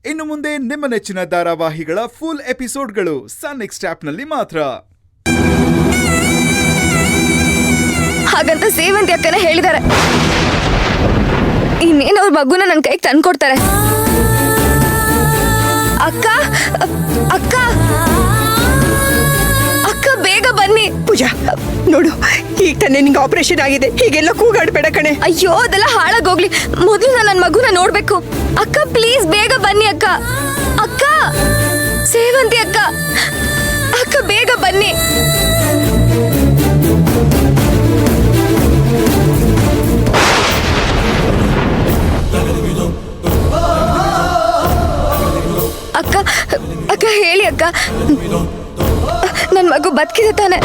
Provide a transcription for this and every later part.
ಇನ್ನು ಮುಂದೆ ನಿಮ್ಮ ನೆಚ್ಚಿನ ಧಾರಾವಾಹಿಗಳ ಫುಲ್ ಎಪಿಸೋಡ್ಗಳು ಸನ್ ನೆಕ್ಸ್ಟ್ ಆಪ್ನಲ್ಲಿ ಮಾತ್ರ. ಹಾಗಂತ ಸೇವಂತಿ ಅಕ್ಕನ ಹೇಳಿದ್ದಾರೆ. ಇನ್ನೇನು ಅವ್ರ ಮಗುನ ನನ್ನ ಕೈಗೆ ತಂದ್ಕೊಡ್ತಾರೆ. ಅಕ್ಕ ಅಕ್ಕ ಅಕ್ಕ ಬೇಗ ಬನ್ನಿ. ಪೂಜಾ ನೋಡು, ಈಗ ತಾನೇ ನಿಂಗೆ ಆಪರೇಷನ್ ಆಗಿದೆ, ಹೀಗೆಲ್ಲ ಕೂಗಾಡ್ಬೇಡ ಕಣೆ. ಅಯ್ಯೋ ಅದೆಲ್ಲ ಹಾಳಾಗೋಗ್ಲಿ, ಮೊದಲು ನಾನು ನನ್ನ ಮಗುನ ನೋಡ್ಬೇಕು. ಅಕ್ಕ ಪ್ಲೀಸ್ ಬೇಗ ಬನ್ನಿ ಅಕ್ಕ. ಅಕ್ಕ ಸೇವಂತಿ ಅಕ್ಕ, ಅಕ್ಕ ಬೇಗ ಬನ್ನಿ. ಅಕ್ಕ ಅಕ್ಕ ಹೇಳಿ ಅಕ್ಕ, ನನ್ನ ಮಗು ಬದುಕಿದೆ ತಾನೆ?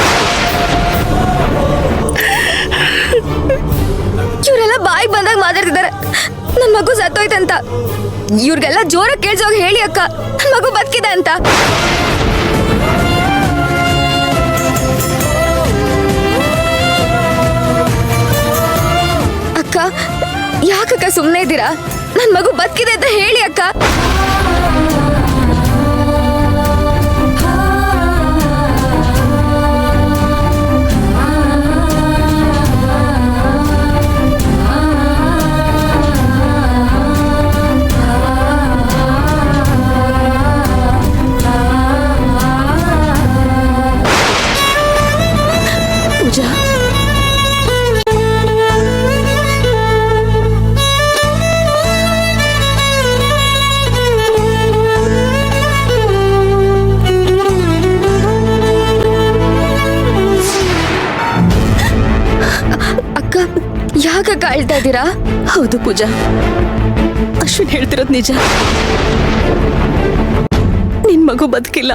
ಇವರೆಲ್ಲ ಬಾಯಿಗೆ ಬಂದಾಗ ಮಾತಾಡ್ತಿದ್ದಾರೆ ನನ್ನ ಮಗು ಸತ್ತೋಯ್ತಂತ. ಇವ್ರಿಗೆಲ್ಲ ಜೋರ ಕೇಳ್ಸೋಗ ಹೇಳಿ ಅಕ್ಕ, ನನ್ನ ಮಗು ಬದುಕಿದೆ ಅಂತ. ಅಕ್ಕ ಯಾಕಕ್ಕ ಸುಮ್ಮನೆ ಇದ್ದೀರಾ? ನನ್ನ ಮಗು ಬದುಕಿದೆ ಅಂತ ಹೇಳಿ ಅಕ್ಕ. ಪೂಜಾ ಅಕ್ಕ ಯಾಕಕ್ಕ ಅಳ್ತಾ ಇದ್ದೀರಾ? ಹೌದು ಪೂಜಾ, ಅಶ್ವಿನ್ ಹೇಳ್ತಿರೋದು ನಿಜ. ನಿನ್ ಮಗು ಬದುಕಿಲ್ಲ.